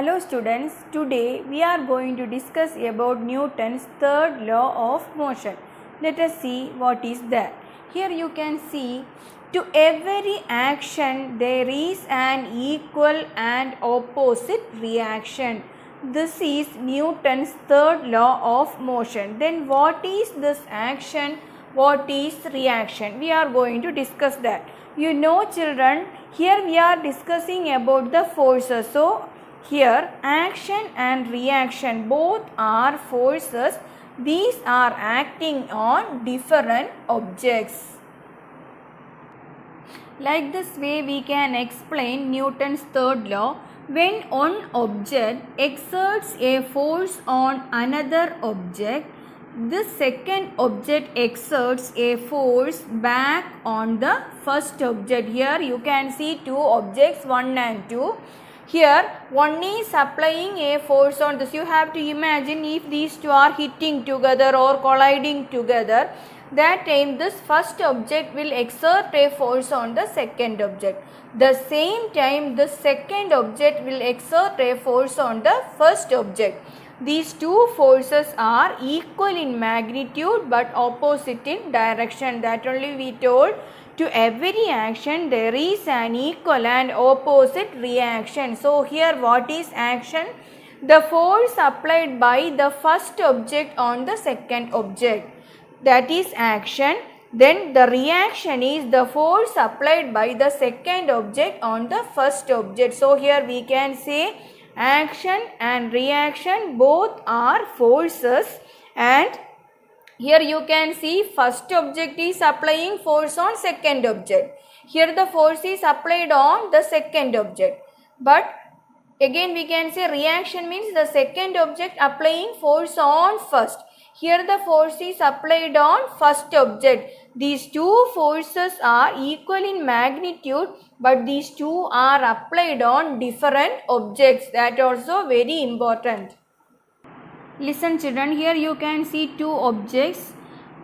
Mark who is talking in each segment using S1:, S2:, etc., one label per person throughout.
S1: Hello students, today we are going to discuss about Newton's third law of motion. Let us see what is that. Here you can see to every action there is an equal and opposite reaction. This is Newton's third law of motion. Then what is this action? What is reaction? We are going to discuss that. You know children, here we are discussing about the forces. So here action and reaction both are forces. These are acting on different objects. Like this way we can explain Newton's third law. When one object exerts a force on another object, this second object exerts a force back on the first object. Here you can see two objects 1 and 2. Here one is applying a force on this. You have to imagine if these two are hitting together or colliding together, that time this first object will exert a force on the second object. The same time this second object will exert a force on the first object. These two forces are equal in magnitude but opposite in direction. That only we told. To every action there is an equal and opposite reaction. So here what is action? The force applied by the first object on the second object. That is action. Then the reaction is the force applied by the second object on the first object. So here we can say action and reaction both are forces, and here you can see first object is applying force on second object. Here the force is applied on the second object. But again we can say reaction means the second object applying force on first. Here the force is applied on first object. These two forces are equal in magnitude, but these two are applied on different objects. That also very important. Listen children, here you can see two objects.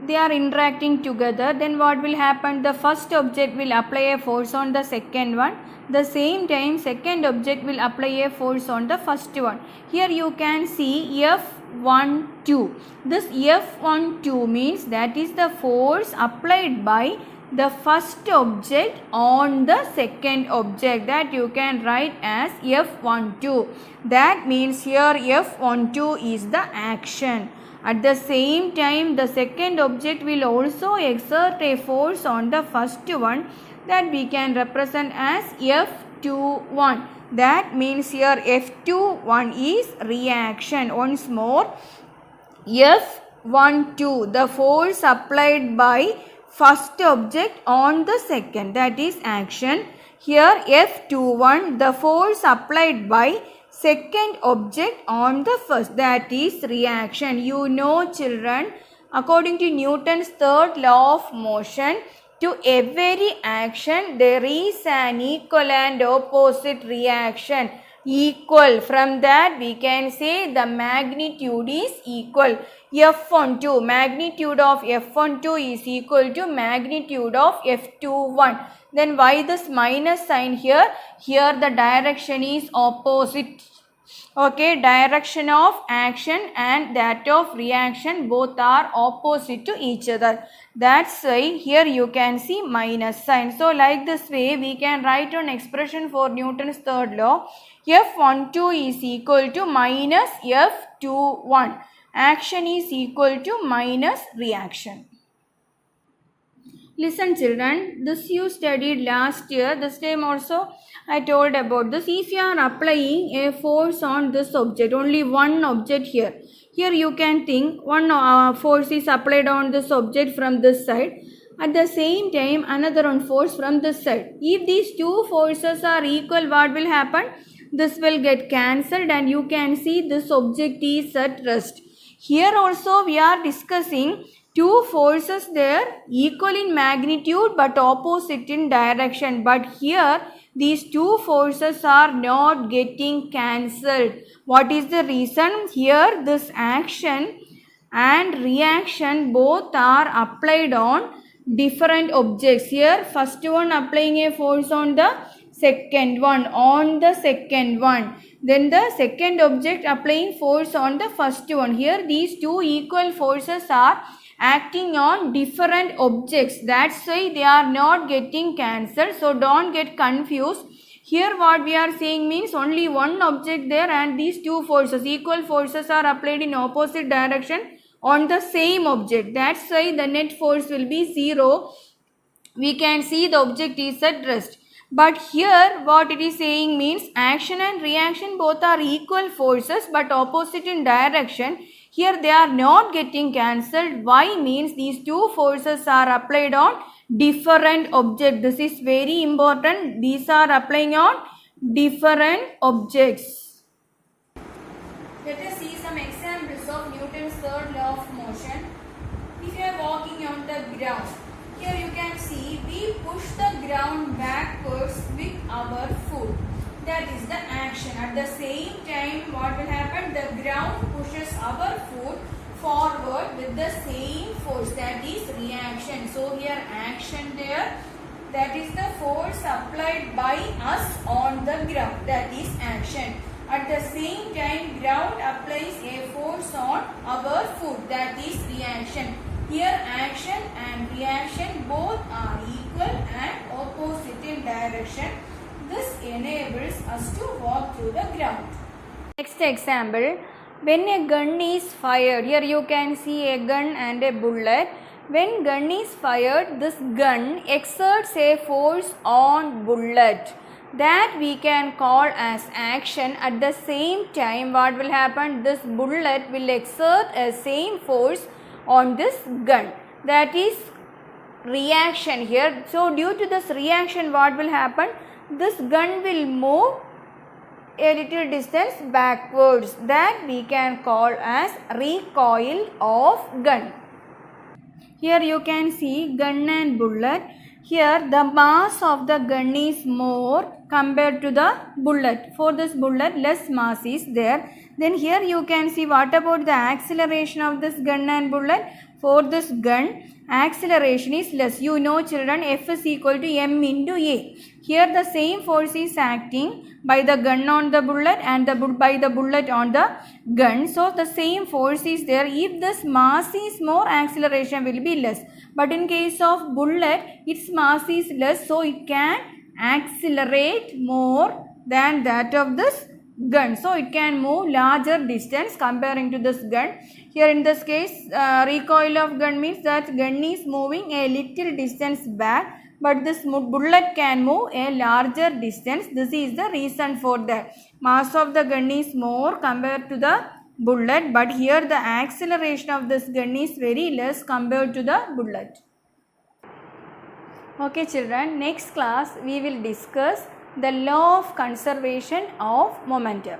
S1: They are interacting together. Then what will happen? The first object will apply a force on the second one. The same time second object will apply a force on the first one. Here you can see F12. This F12 means that is the force applied by the first object on the second object, that you can write as F12. That means here F12 is the action. At the same time the second object will also exert a force on the first one, that we can represent as F21. That means here F21 is reaction. Once more, F12 the force applied by first object on the second, that is action. Here F21 the force applied by second object on the first, that is reaction. You know children, according to Newton's third law of motion, to every action there is an equal and opposite reaction. Equal, from that we can say the magnitude is equal. F12, magnitude of F12 is equal to magnitude of F21. Then why this minus sign here? Here the direction is opposite. Okay, direction of action and that of reaction both are opposite to each other. That's why here you can see minus sign. So like this way we can write an expression for Newton's third law. F12 is equal to minus F21. Action is equal to minus reaction. Listen children, this you studied last year. This time also I told about this. If you are applying a force on this object, only one object here. Here you can think one force is applied on this object from this side. At the same time another one force from this side. If these two forces are equal, what will happen? This will get cancelled and you can see this object is at rest. Here also we are discussing two forces there equal in magnitude but opposite in direction. But here these two forces are not getting cancelled. What is the reason? Here this action and reaction both are applied on different objects. Here first one applying a force on the second one, then the second object applying force on the first one. Here these two equal forces are acting on different objects. That's why they are not getting cancelled. So don't get confused. Here what we are saying means only one object there and these two forces, equal forces are applied in opposite direction on the same object. That's why the net force will be 0. We can see the object is at rest. But here what it is saying means action and reaction both are equal forces but opposite in direction. Here they are not getting cancelled. Why means these two forces are applied on different objects. This is very important. These are applying on different objects. Let us see some examples of Newton's third law of motion. If you are walking on the ground, here you can see we push the ground backwards with our foot. That is the action. At the same time, what will happen? The ground pushes our foot forward with the same force. That is reaction. So here action there. That is the force applied by us on the ground. That is action. At the same time, ground applies a force on our foot. That is reaction. Here action and reaction both are equal and opposite in direction. This enables us to walk through the ground. Next example, when a gun is fired, here you can see a gun and a bullet. When gun is fired, this gun exerts a force on bullet. That we can call as action. At the same time, what will happen? This bullet will exert a same force on this gun. That is reaction here. So due to this reaction, what will happen? This gun will move a little distance backwards. That we can call as recoil of gun. Here you can see gun and bullet. Here the mass of the gun is more compared to the bullet. For this bullet less mass is there. Then here you can see what about the acceleration of this gun and bullet. For this gun acceleration is less. You know children, F is equal to m into a. Here the same force is acting by the gun on the bullet and by the bullet on the gun. So the same force is there. If this mass is more, acceleration will be less. But in case of bullet, its mass is less, so it can accelerate more than that of this gun. So it can move larger distance comparing to this gun. Here in this case, recoil of gun means that gun is moving a little distance back, but this bullet can move a larger distance. This is the reason for that. Mass of the gun is more compared to the bullet, but here the acceleration of this gun is very less compared to the bullet. Okay children, next class we will discuss the law of conservation of momentum.